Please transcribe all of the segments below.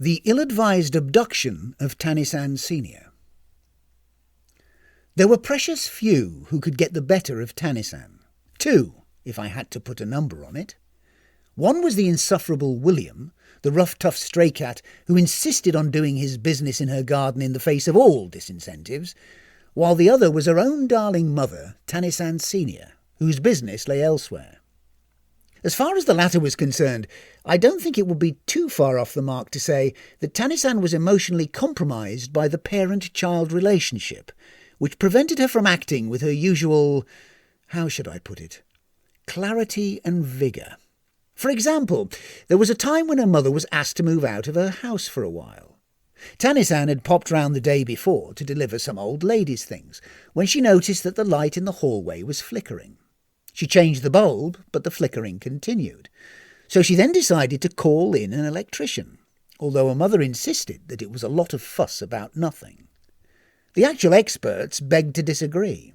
The ill-advised abduction of Tani-san Sr. There were precious few who could get the better of Tani-san. Two, if I had to put a number on it. One was the insufferable William, the rough, tough stray cat who insisted on doing his business in her garden in the face of all disincentives, while the other was her own darling mother, Tani-san Sr., whose business lay elsewhere. As far as the latter was concerned, I don't think it would be too far off the mark to say that Tani-san was emotionally compromised by the parent-child relationship, which prevented her from acting with her usual, how should I put it, clarity and vigour. For example, there was a time when her mother was asked to move out of her house for a while. Tani-san had popped round the day before to deliver some old lady's things, when she noticed that the light in the hallway was flickering. She changed the bulb, but the flickering continued. So she then decided to call in an electrician, although her mother insisted that it was a lot of fuss about nothing. The actual experts begged to disagree.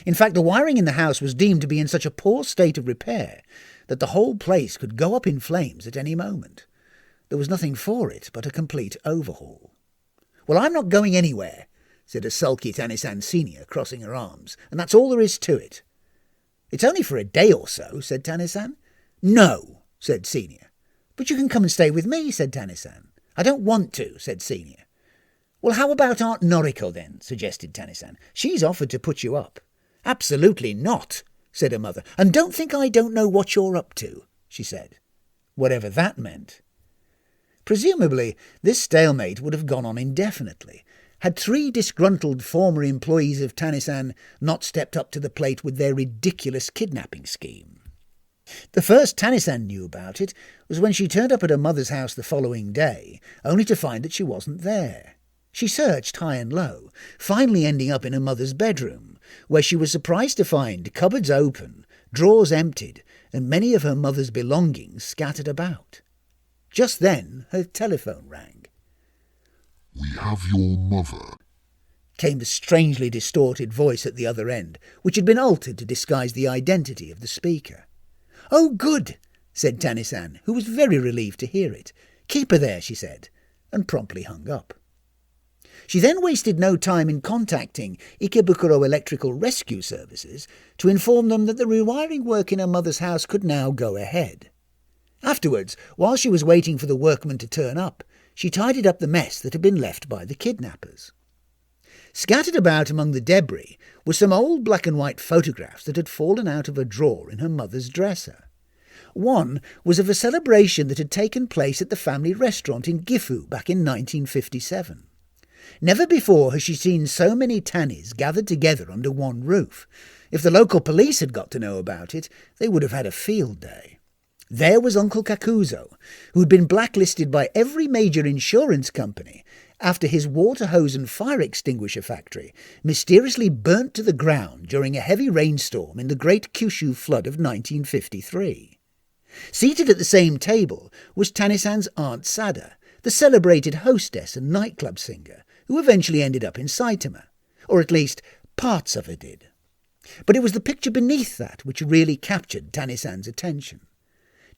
In fact, the wiring in the house was deemed to be in such a poor state of repair that the whole place could go up in flames at any moment. There was nothing for it but a complete overhaul. "Well, I'm not going anywhere," said a sulky Tani-san Sr., crossing her arms, "and that's all there is to it." "It's only for a day or so," said Tani-san. "No," said Senior. "But you can come and stay with me," said Tani-san. "I don't want to," said Senior. "Well, how about Aunt Noriko then?" suggested Tani-san. "She's offered to put you up." "Absolutely not," said her mother. "And don't think I don't know what you're up to," she said. Whatever that meant. Presumably, this stalemate would have gone on indefinitely, had three disgruntled former employees of Tani-san not stepped up to the plate with their ridiculous kidnapping scheme. The first Tani-san knew about it was when she turned up at her mother's house the following day, only to find that she wasn't there. She searched high and low, finally ending up in her mother's bedroom, where she was surprised to find cupboards open, drawers emptied, and many of her mother's belongings scattered about. Just then her telephone rang. "We have your mother," came the strangely distorted voice at the other end, which had been altered to disguise the identity of the speaker. "Oh, good," said Tani-san, who was very relieved to hear it. "Keep her there," she said, and promptly hung up. She then wasted no time in contacting Ikebukuro Electrical Rescue Services to inform them that the rewiring work in her mother's house could now go ahead. Afterwards, while she was waiting for the workmen to turn up, she tidied up the mess that had been left by the kidnappers. Scattered about among the debris were some old black-and-white photographs that had fallen out of a drawer in her mother's dresser. One was of a celebration that had taken place at the family restaurant in Gifu back in 1957. Never before has she seen so many Tannies gathered together under one roof. If the local police had got to know about it, they would have had a field day. There was Uncle Kakuzo, who had been blacklisted by every major insurance company after his water hose and fire extinguisher factory mysteriously burnt to the ground during a heavy rainstorm in the Great Kyushu Flood of 1953. Seated at the same table was Tani-san's Aunt Sada, the celebrated hostess and nightclub singer, who eventually ended up in Saitama, or at least parts of her did. But it was the picture beneath that which really captured Tani-san's attention.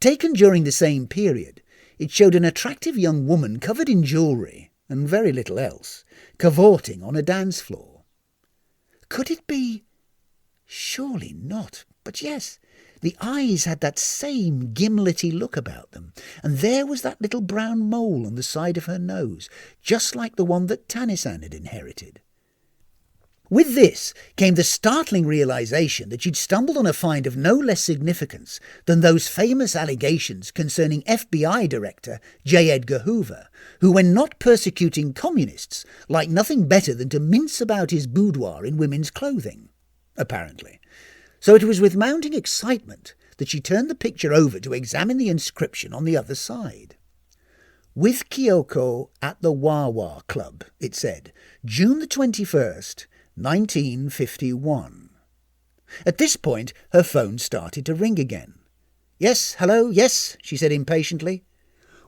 Taken during the same period, it showed an attractive young woman covered in jewellery, and very little else, cavorting on a dance floor. Could it be? Surely not, but yes, the eyes had that same gimlety look about them, and there was that little brown mole on the side of her nose, just like the one that Tani-san had inherited. With this came the startling realization that she'd stumbled on a find of no less significance than those famous allegations concerning FBI Director J. Edgar Hoover, who, when not persecuting communists, liked nothing better than to mince about his boudoir in women's clothing, apparently. So it was with mounting excitement that she turned the picture over to examine the inscription on the other side. "With Kyoko at the Wawa Club," it said, "June the 21st, 1951. At this point, her phone started to ring again. "Yes, hello, yes," she said impatiently.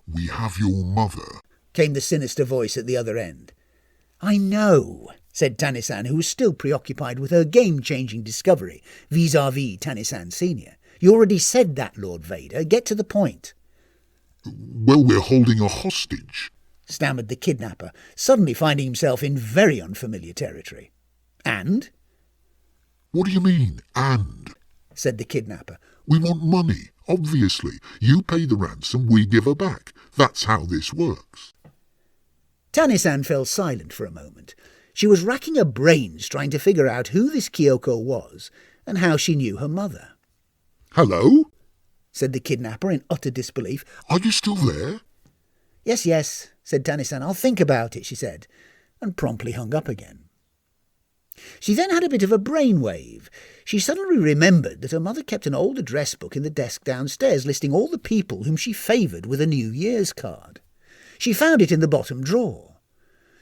"We have your mother," came the sinister voice at the other end. "I know," said Tani-san, who was still preoccupied with her game-changing discovery vis-à-vis Tani-san Sr. "You already said that, Lord Vader. Get to the point." "Well, we're holding a hostage." stammered the kidnapper, suddenly finding himself in very unfamiliar territory. And? What do you mean, and? Said the kidnapper. We want money, obviously. You pay the ransom, we give her back. That's how this works. Tani-san fell silent for a moment. She was racking her brains trying to figure out who this Kyoko was and how she knew her mother. Hello? Said the kidnapper in utter disbelief. Are you still there? Yes, said Tani-san. I'll think about it, she said, and promptly hung up again. She then had a bit of a brainwave. She suddenly remembered that her mother kept an old address book in the desk downstairs listing all the people whom she favoured with a New Year's card. She found it in the bottom drawer.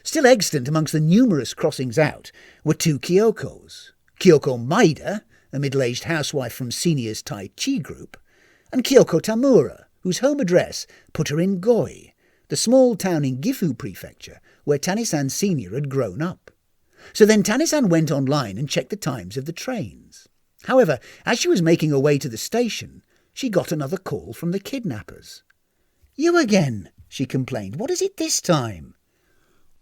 Still extant amongst the numerous crossings out were 2 Kyokos. Kyoko Maida, a middle-aged housewife from Senior's Tai Chi group, and Kyoko Tamura, whose home address put her in Goi, the small town in Gifu Prefecture where Tani-san Senior had grown up. So then Tani-san went online and checked the times of the trains. However, as she was making her way to the station, she got another call from the kidnappers. "You again," she complained. "What is it this time?"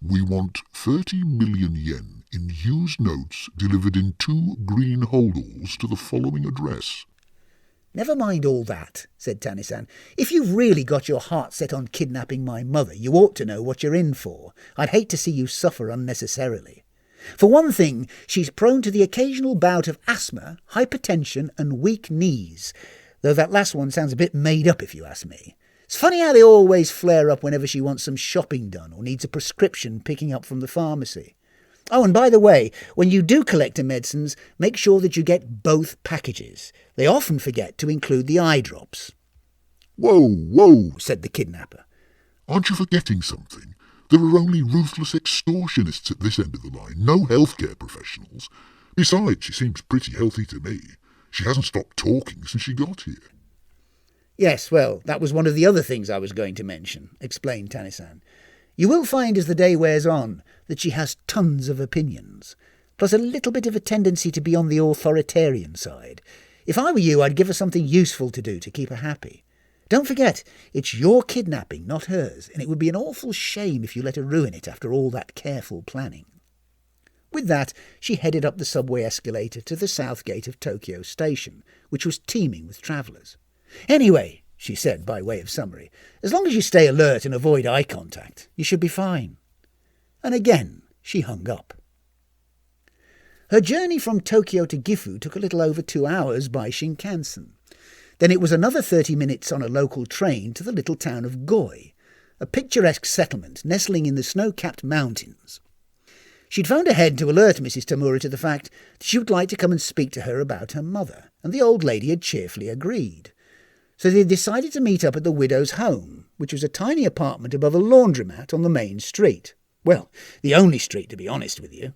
We want 30 million yen in used notes delivered in 2 green holdalls to the following address. "Never mind all that," said Tani-san. "If you've really got your heart set on kidnapping my mother, you ought to know what you're in for. I'd hate to see you suffer unnecessarily. For one thing, she's prone to the occasional bout of asthma, hypertension and weak knees, though that last one sounds a bit made up if you ask me. It's funny how they always flare up whenever she wants some shopping done or needs a prescription picking up from the pharmacy. Oh, and by the way, when you do collect her medicines, make sure that you get both packages. They often forget to include the eye drops." Whoa, said the kidnapper. Aren't you forgetting something? There are only ruthless extortionists at this end of the line, no healthcare professionals. Besides, she seems pretty healthy to me. She hasn't stopped talking since she got here. "Yes, well, that was one of the other things I was going to mention," explained Tani-san. "You will find as the day wears on that she has tons of opinions, plus a little bit of a tendency to be on the authoritarian side. If I were you, I'd give her something useful to do to keep her happy. Don't forget, it's your kidnapping, not hers, and it would be an awful shame if you let her ruin it after all that careful planning." With that, she headed up the subway escalator to the south gate of Tokyo Station, which was teeming with travellers. "Anyway," she said by way of summary, "as long as you stay alert and avoid eye contact, you should be fine." And again she hung up. Her journey from Tokyo to Gifu took a little over 2 hours by Shinkansen. Then it was another 30 minutes on a local train to the little town of Goi, a picturesque settlement nestling in the snow-capped mountains. She'd phoned ahead to alert Mrs. Tamura to the fact that she would like to come and speak to her about her mother, and the old lady had cheerfully agreed. So they decided to meet up at the widow's home, which was a tiny apartment above a laundromat on the main street. Well, the only street, to be honest with you.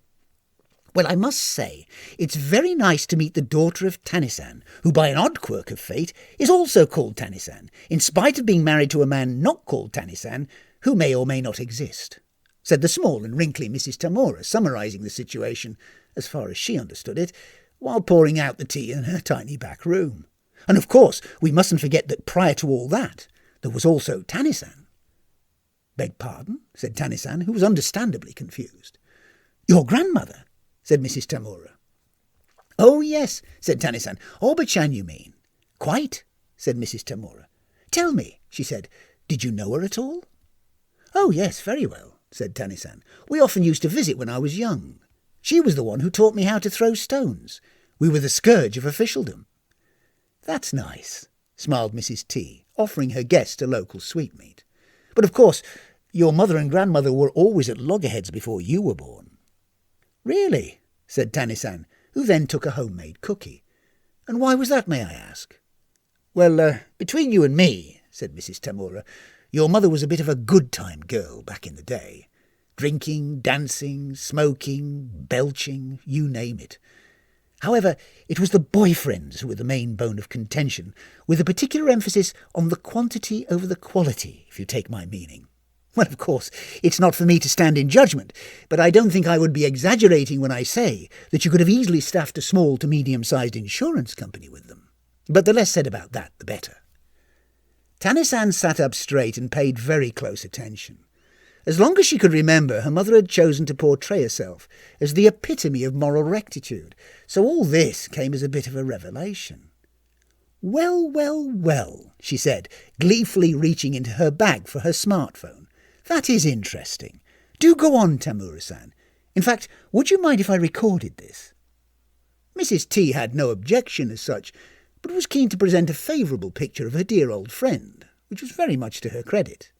Well, I must say, it's very nice to meet the daughter of Tani-san, who by an odd quirk of fate is also called Tani-san, in spite of being married to a man not called Tani-san, who may or may not exist, said the small and wrinkly Mrs. Tamura, summarising the situation, as far as she understood it, while pouring out the tea in her tiny back room. And of course, we mustn't forget that prior to all that, there was also Tani-san. "Beg pardon?" said Tani-san, who was understandably confused. "Your grandmother?" said Mrs. Tamura. "Oh, yes," said Tani-san. "Oba-chan, you mean?" "Quite," said Mrs. Tamura. "Tell me," she said, "did you know her at all?" "Oh, yes, very well," said Tani-san. "We often used to visit when I was young. She was the one who taught me how to throw stones. We were the scourge of officialdom." "That's nice," smiled Mrs. T, offering her guest a local sweetmeat. "But of course, your mother and grandmother were always at loggerheads before you were born." "Really?" said Tani-san, who then took a homemade cookie. "And why was that, may I ask?" "Well, between you and me," said Mrs. Tamura, "your mother was a bit of a good-time girl back in the day. Drinking, dancing, smoking, belching, you name it. However, it was the boyfriends who were the main bone of contention, with a particular emphasis on the quantity over the quality, if you take my meaning. Well, of course, it's not for me to stand in judgment, but I don't think I would be exaggerating when I say that you could have easily staffed a small to medium-sized insurance company with them. But the less said about that, the better." Tani-san sat up straight and paid very close attention. As long as she could remember, her mother had chosen to portray herself as the epitome of moral rectitude, so all this came as a bit of a revelation. "Well, well, well," she said, gleefully reaching into her bag for her smartphone. "That is interesting. Do go on, Tamura-san. In fact, would you mind if I recorded this?" Mrs. T had no objection as such, but was keen to present a favourable picture of her dear old friend, which was very much to her credit.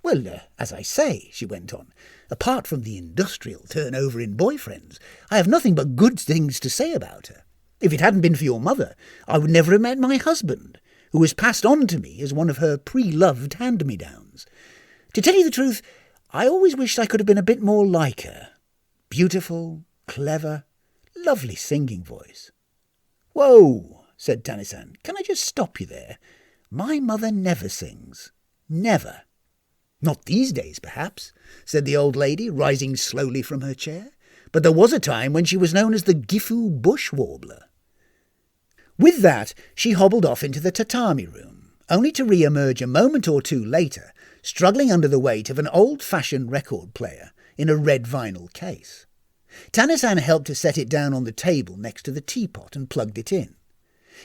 "Well, as I say," she went on, "apart from the industrial turnover in boyfriends, I have nothing but good things to say about her. If it hadn't been for your mother, I would never have met my husband, who was passed on to me as one of her pre-loved hand-me-downs. To tell you the truth, I always wished I could have been a bit more like her. Beautiful, clever, lovely singing voice." "Whoa," said Tani-san. "Can I just stop you there? My mother never sings. Never." "Not these days, perhaps," said the old lady, rising slowly from her chair. "But there was a time when she was known as the Gifu Bush warbler." With that, she hobbled off into the tatami room, only to re-emerge a moment or two later, struggling under the weight of an old-fashioned record player in a red vinyl case. Tani-san helped her set it down on the table next to the teapot and plugged it in.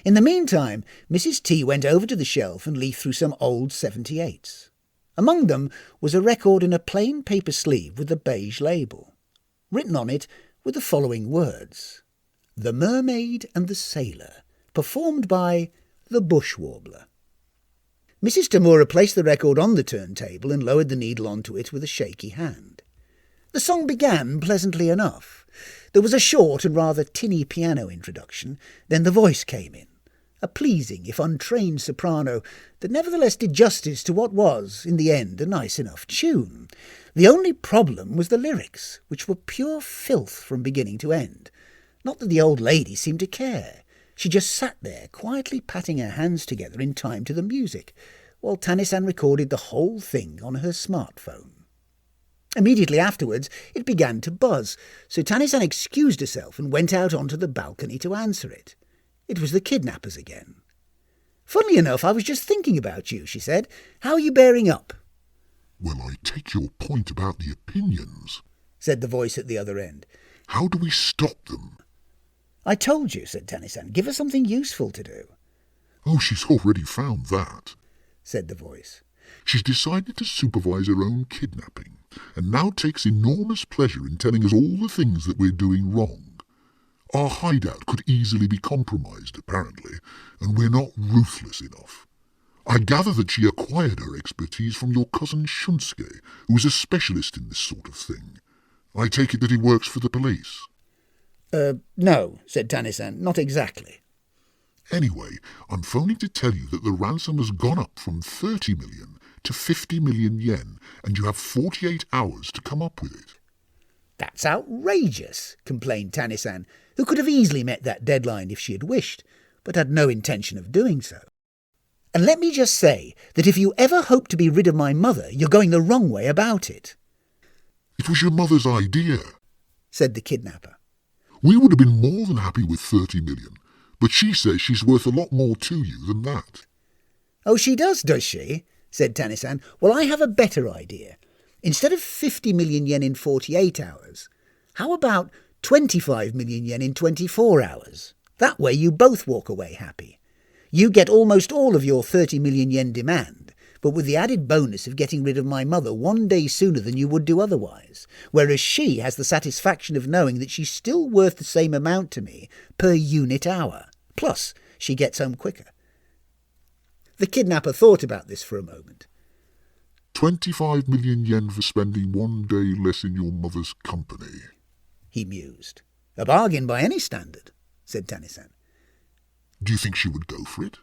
In the meantime, Mrs. T went over to the shelf and leafed through some old 78s. Among them was a record in a plain paper sleeve with a beige label. Written on it were the following words: "The Mermaid and the Sailor, performed by the Bush Warbler." Mrs. Tamura placed the record on the turntable and lowered the needle onto it with a shaky hand. The song began pleasantly enough. There was a short and rather tinny piano introduction, then the voice came in, a pleasing if untrained soprano that nevertheless did justice to what was, in the end, a nice enough tune. The only problem was the lyrics, which were pure filth from beginning to end. Not that the old lady seemed to care. She just sat there, quietly patting her hands together in time to the music, while Tani-san recorded the whole thing on her smartphone. Immediately afterwards, it began to buzz, so Tani-san excused herself and went out onto the balcony to answer it. It was the kidnappers again. "Funnily enough, I was just thinking about you," she said. "How are you bearing up?" "Well, I take your point about the opinions," said the voice at the other end. "How do we stop them?" "I told you," said Tani-san. "Give her something useful to do." "Oh, she's already found that," said the voice. "She's decided to supervise her own kidnapping, and now takes enormous pleasure in telling us all the things that we're doing wrong. Our hideout could easily be compromised, apparently, and we're not ruthless enough. I gather that she acquired her expertise from your cousin Shunsuke, who is a specialist in this sort of thing. I take it that he works for the police." No," said Tani-san, "not exactly." "Anyway, I'm phoning to tell you that the ransom has gone up from 30 million to 50 million yen, and you have 48 hours to come up with it." "That's outrageous," complained Tani-san, who could have easily met that deadline if she had wished, but had no intention of doing so. "And let me just say that if you ever hope to be rid of my mother, you're going the wrong way about it." "It was your mother's idea," said the kidnapper. "We would have been more than happy with 30 million, but she says she's worth a lot more to you than that." "Oh, she does she?" said Tani-san. "Well, I have a better idea. Instead of 50 million yen in 48 hours, how about 25 million yen in 24 hours? That way you both walk away happy. You get almost all of your 30 million yen demand, but with the added bonus of getting rid of my mother one day sooner than you would do otherwise, whereas she has the satisfaction of knowing that she's still worth the same amount to me per unit hour. Plus, she gets home quicker." The kidnapper thought about this for a moment. 25 million yen for spending one day less in your mother's company," he mused. "A bargain by any standard," said Tani-san. "Do you think she would go for it?"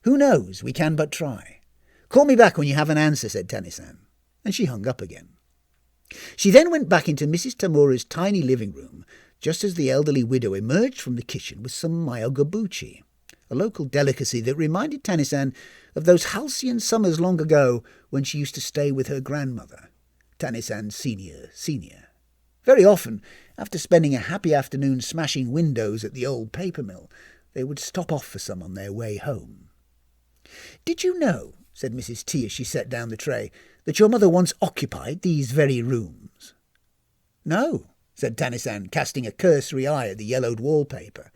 "Who knows? We can but try. Call me back when you have an answer," said Tani-san, and she hung up again. She then went back into Mrs. Tamura's tiny living room, just as the elderly widow emerged from the kitchen with some mayogabuchi, a local delicacy that reminded Tani-san of those halcyon summers long ago when she used to stay with her grandmother, Tani-san Senior. Very often, after spending a happy afternoon smashing windows at the old paper mill, they would stop off for some on their way home. "Did you know," said Mrs. T as she set down the tray, that your mother once occupied these very rooms? No, said Tani-san, casting a cursory eye at the yellowed wallpaper.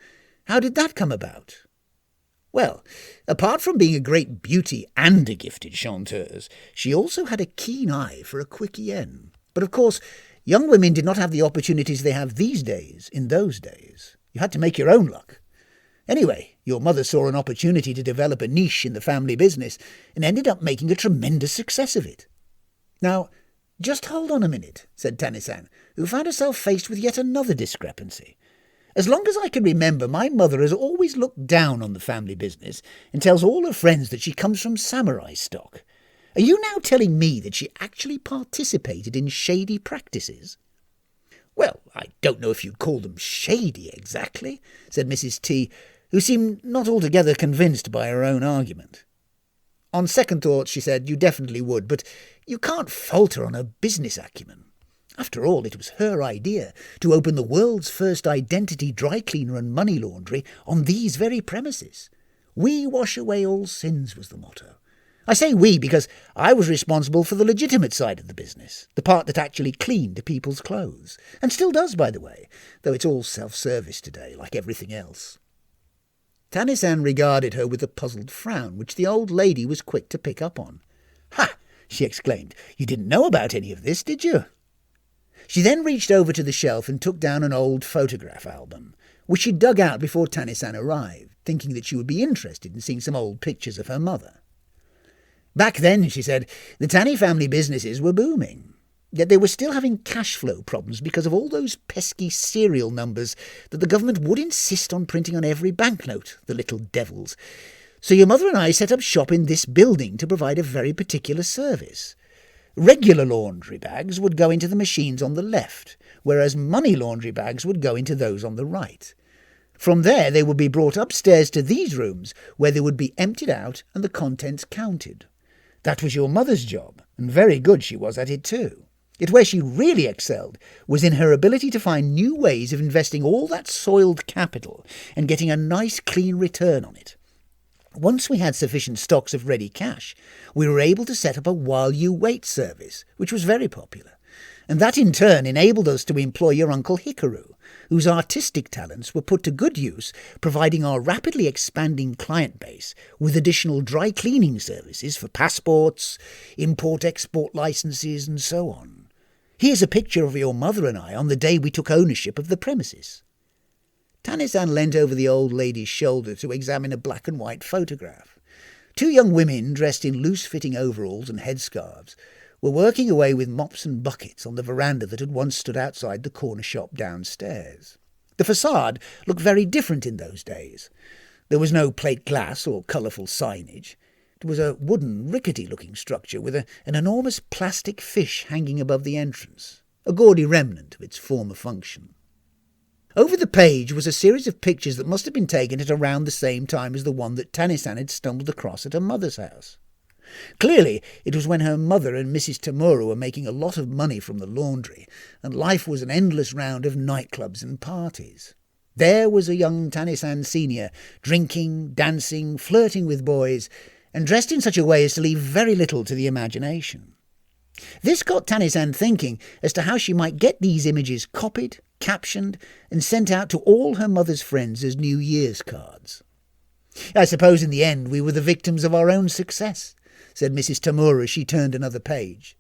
How did that come about? Well, apart from being a great beauty and a gifted chanteuse, she also had a keen eye for a quick yen. But of course, young women did not have the opportunities they have these days in those days. You had to make your own luck. Anyway, your mother saw an opportunity to develop a niche in the family business and ended up making a tremendous success of it. Now, just hold on a minute, said Tani-san, who found herself faced with yet another discrepancy. As long as I can remember, my mother has always looked down on the family business and tells all her friends that she comes from samurai stock. Are you now telling me that she actually participated in shady practices? Well, I don't know if you'd call them shady exactly, said Mrs. T, who seemed not altogether convinced by her own argument. On second thought, she said, you definitely would, but you can't fault her on her business acumen. After all, it was her idea to open the world's first identity dry cleaner and money laundry on these very premises. We wash away all sins was the motto. I say we because I was responsible for the legitimate side of the business, the part that actually cleaned people's clothes, and still does, by the way, though it's all self-service today, like everything else. Tani-san regarded her with a puzzled frown, which the old lady was quick to pick up on. Ha! She exclaimed. You didn't know about any of this, did you? She then reached over to the shelf and took down an old photograph album, which she dug out before Tani-san arrived, thinking that she would be interested in seeing some old pictures of her mother. Back then, she said, the Tani family businesses were booming, yet they were still having cash flow problems because of all those pesky serial numbers that the government would insist on printing on every banknote, the little devils. So your mother and I set up shop in this building to provide a very particular service. Regular laundry bags would go into the machines on the left, whereas money laundry bags would go into those on the right. From there they would be brought upstairs to these rooms, where they would be emptied out and the contents counted. That was your mother's job, and very good she was at it too. Yet where she really excelled was in her ability to find new ways of investing all that soiled capital and getting a nice clean return on it. Once we had sufficient stocks of ready cash, we were able to set up a while you wait service, which was very popular, and that in turn enabled us to employ your Uncle Hikaru, whose artistic talents were put to good use, providing our rapidly expanding client base with additional dry cleaning services for passports, import-export licenses, and so on. Here's a picture of your mother and I on the day we took ownership of the premises. Tani-san leant over the old lady's shoulder to examine a black and white photograph. Two young women, dressed in loose-fitting overalls and headscarves, were working away with mops and buckets on the veranda that had once stood outside the corner shop downstairs. The facade looked very different in those days. There was no plate glass or colourful signage. It was a wooden, rickety-looking structure with an enormous plastic fish hanging above the entrance, a gaudy remnant of its former function. Over the page was a series of pictures that must have been taken at around the same time as the one that Tani-san had stumbled across at her mother's house. Clearly, it was when her mother and Mrs. Tamura were making a lot of money from the laundry, and life was an endless round of nightclubs and parties. There was a young Tani-san senior, drinking, dancing, flirting with boys, and dressed in such a way as to leave very little to the imagination. This got Tani-san thinking as to how she might get these images copied, captioned, and sent out to all her mother's friends as New Year's cards. I suppose in the end we were the victims of our own success, said Mrs. Tamura as she turned another page.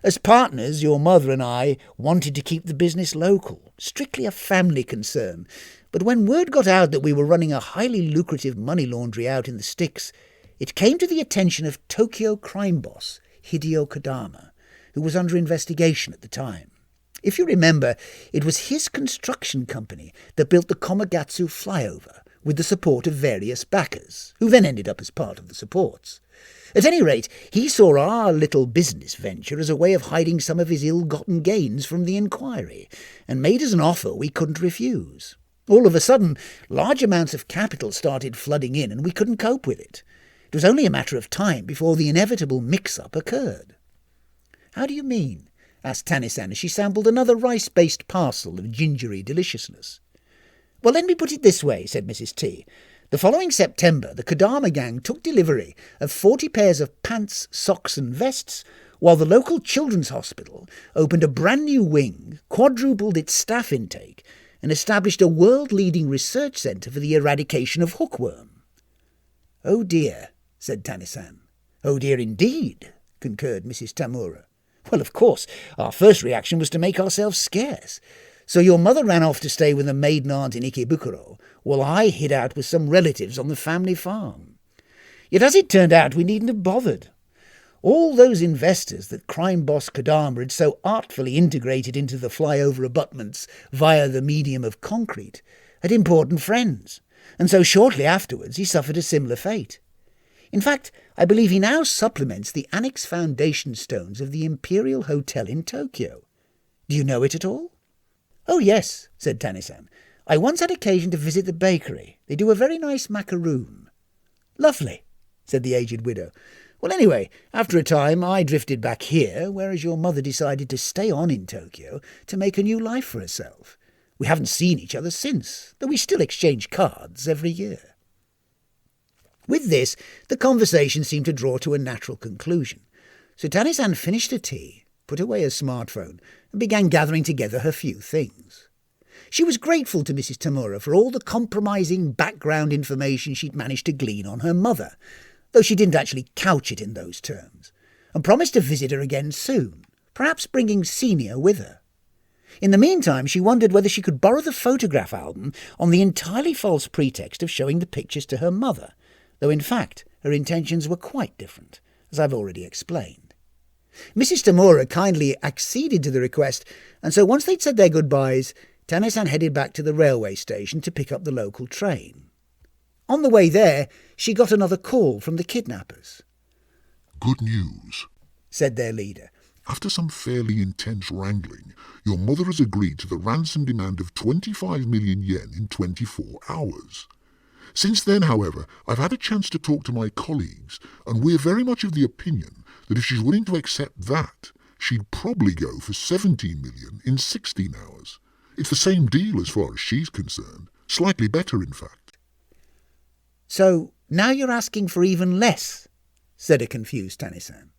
As partners, your mother and I wanted to keep the business local, strictly a family concern, but when word got out that we were running a highly lucrative money laundry out in the sticks, it came to the attention of Tokyo crime boss Hideo Kodama, who was under investigation at the time. If you remember, it was his construction company that built the Komagatsu flyover with the support of various backers, who then ended up as part of the supports. At any rate, he saw our little business venture as a way of hiding some of his ill-gotten gains from the inquiry, and made us an offer we couldn't refuse. All of a sudden, large amounts of capital started flooding in, and we couldn't cope with it. It was only a matter of time before the inevitable mix-up occurred. How do you mean? Asked Tani-san as she sampled another rice-based parcel of gingery deliciousness. Well, let me put it this way, said Mrs. T. The following September, the Kodama gang took delivery of 40 pairs of pants, socks and vests, while the local children's hospital opened a brand new wing, quadrupled its staff intake, and established a world-leading research centre for the eradication of hookworm. "Oh dear," said Tani-san. "Oh dear indeed," concurred Mrs. Tamura. "Well, of course, our first reaction was to make ourselves scarce. So your mother ran off to stay with a maiden aunt in Ikebukuro, while I hid out with some relatives on the family farm. Yet as it turned out, we needn't have bothered. All those investors that crime boss Kodama had so artfully integrated into the flyover abutments via the medium of concrete had important friends, and so shortly afterwards he suffered a similar fate. In fact, I believe he now supplements the annex foundation stones of the Imperial Hotel in Tokyo. Do you know it at all?" "Oh yes," said Tani-san. "I once had occasion to visit the bakery. They do a very nice macaroon." "Lovely," said the aged widow. "Well, anyway, after a time I drifted back here, whereas your mother decided to stay on in Tokyo to make a new life for herself. We haven't seen each other since, though we still exchange cards every year." With this, the conversation seemed to draw to a natural conclusion, so Tani-san finished her tea, put away her smartphone, and began gathering together her few things. She was grateful to Mrs. Tamura for all the compromising background information she'd managed to glean on her mother, though she didn't actually couch it in those terms, and promised to visit her again soon, perhaps bringing Senior with her. In the meantime, she wondered whether she could borrow the photograph album on the entirely false pretext of showing the pictures to her mother, though in fact her intentions were quite different, as I've already explained. Mrs. Tamura kindly acceded to the request, and so once they'd said their goodbyes, Tani-san headed back to the railway station to pick up the local train. On the way there, she got another call from the kidnappers. "Good news," said their leader. "After some fairly intense wrangling, your mother has agreed to the ransom demand of 25 million yen in 24 hours. Since then, however, I've had a chance to talk to my colleagues, and we're very much of the opinion that if she's willing to accept that, she'd probably go for 17 million in 16 hours. It's the same deal as far as she's concerned. Slightly better, in fact." "So now you're asking for even less?" said a confused Tani-san.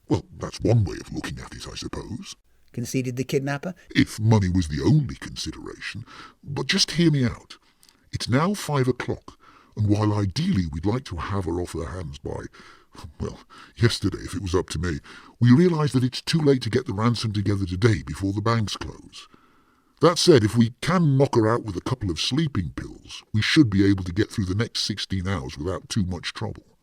"Well, that's one way of looking at it, I suppose," conceded the kidnapper. "if money was the only consideration. But just hear me out. It's now 5 o'clock, and while ideally we'd like to have her off her hands by, well, yesterday if it was up to me, we realise that it's too late to get the ransom together today before the banks close. That said, if we can knock her out with a couple of sleeping pills, we should be able to get through the next 16 hours without too much trouble.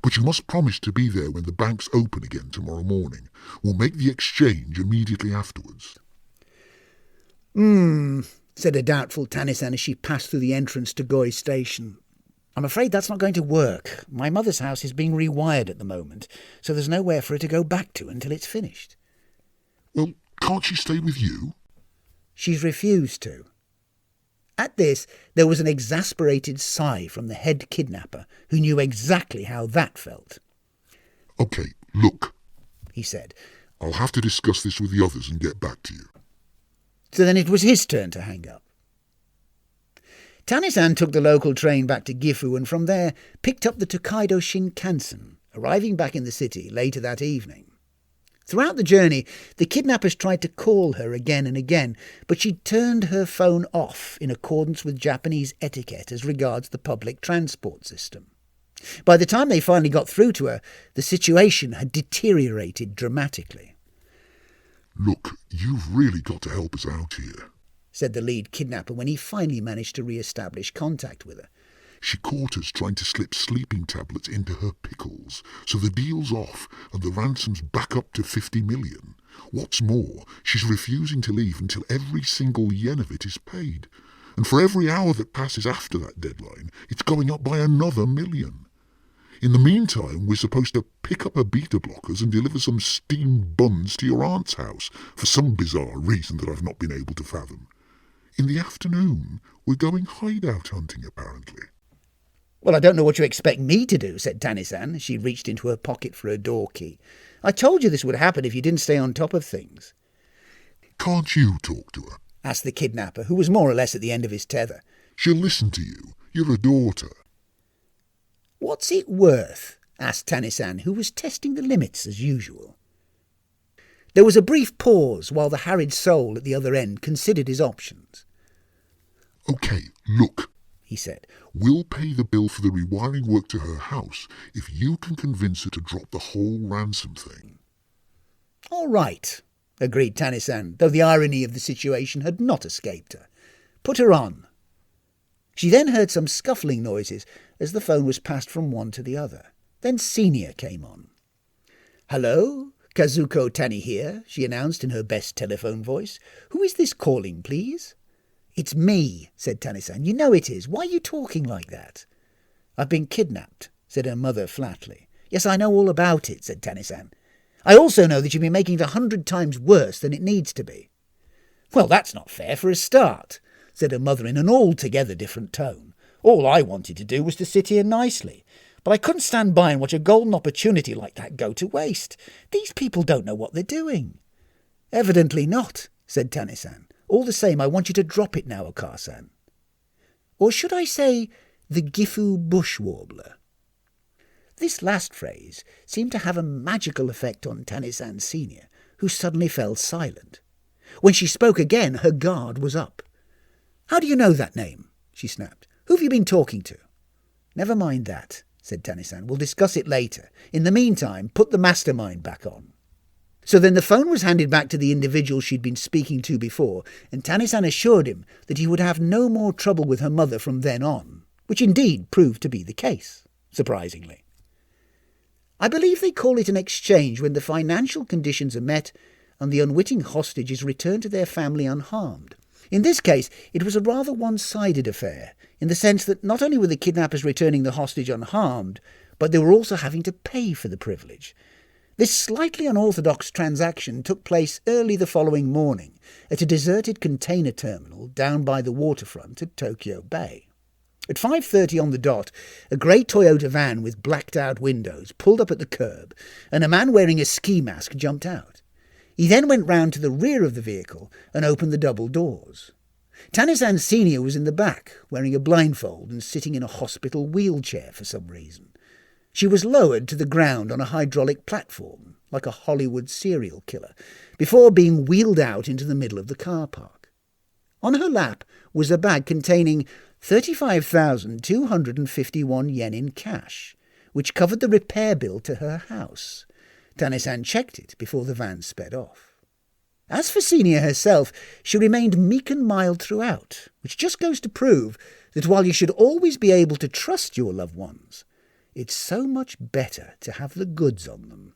But you must promise to be there when the banks open again tomorrow morning. We'll make the exchange immediately afterwards." Said a doubtful Tani-san as she passed through the entrance to Goi Station. "I'm afraid that's not going to work. My mother's house is being rewired at the moment, so there's nowhere for her to go back to until it's finished." "Well, can't she stay with you?" "She's refused to." At this, there was an exasperated sigh from the head kidnapper, who knew exactly how that felt. "OK, look," he said. "I'll have to discuss this with the others and get back to you." So then it was his turn to hang up. Tani-san took the local train back to Gifu and from there picked up the Tokaido Shinkansen, arriving back in the city later that evening. Throughout the journey, the kidnappers tried to call her again and again, but she turned her phone off in accordance with Japanese etiquette as regards the public transport system. By the time they finally got through to her, the situation had deteriorated dramatically. "Look, you've really got to help us out here," said the lead kidnapper when he finally managed to re-establish contact with her. "She caught us trying to slip sleeping tablets into her pickles, so the deal's off and the ransom's back up to 50 million. What's more, she's refusing to leave until every single yen of it is paid. And for every hour that passes after that deadline, it's going up by another million. In the meantime, we're supposed to pick up her beta blockers and deliver some steamed buns to your aunt's house for some bizarre reason that I've not been able to fathom. In the afternoon, we're going hideout hunting, apparently." "Well, I don't know what you expect me to do," said Tani-san as she reached into her pocket for her door key. "I told you this would happen if you didn't stay on top of things." "Can't you talk to her?" asked the kidnapper, who was more or less at the end of his tether. "She'll listen to you. You're a daughter. What's it worth? Asked Tani-san, who was testing the limits as usual. There was a brief pause while the harried soul at the other end considered his options. OK, look, he said. We'll pay the bill for the rewiring work to her house if you can convince her to drop the whole ransom thing. All right, agreed Tani-san, though the irony of the situation had not escaped her. Put her on. She then heard some scuffling noises as the phone was passed from one to the other. Then Senior came on. Hello, Kazuko Tani here, she announced in her best telephone voice. Who is this calling, please? It's me, said Tani-san. You know it is. Why are you talking like that? I've been kidnapped, said her mother flatly. Yes, I know all about it, said Tani-san. I also know that you've been making it 100 times worse than it needs to be. Well, that's not fair for a start, said her mother in an altogether different tone. All I wanted to do was to sit here nicely, but I couldn't stand by and watch a golden opportunity like that go to waste. These people don't know what they're doing. Evidently not, said Tani-san. All the same, I want you to drop it now, Okar-san. Or should I say, the Gifu Bush warbler? This last phrase seemed to have a magical effect on Tani-san Senior, who suddenly fell silent. When she spoke again, her guard was up. How do you know that name? She snapped. Who have you been talking to? Never mind that, said Tani-san. We'll discuss it later. In the meantime, put the mastermind back on. So then the phone was handed back to the individual she'd been speaking to before, and Tani-san assured him that he would have no more trouble with her mother from then on, which indeed proved to be the case, surprisingly. I believe they call it an exchange when the financial conditions are met and the unwitting hostage is returned to their family unharmed. In this case, it was a rather one-sided affair, in the sense that not only were the kidnappers returning the hostage unharmed, but they were also having to pay for the privilege. This slightly unorthodox transaction took place early the following morning at a deserted container terminal down by the waterfront at Tokyo Bay. At 5:30 on the dot, a grey Toyota van with blacked-out windows pulled up at the curb, and a man wearing a ski mask jumped out. He then went round to the rear of the vehicle and opened the double doors. Tani-san Senior was in the back, wearing a blindfold and sitting in a hospital wheelchair for some reason. She was lowered to the ground on a hydraulic platform, like a Hollywood serial killer, before being wheeled out into the middle of the car park. On her lap was a bag containing 35,251 yen in cash, which covered the repair bill to her house. Tani-san checked it before the van sped off. As for Senior herself, she remained meek and mild throughout, which just goes to prove that while you should always be able to trust your loved ones, it's so much better to have the goods on them.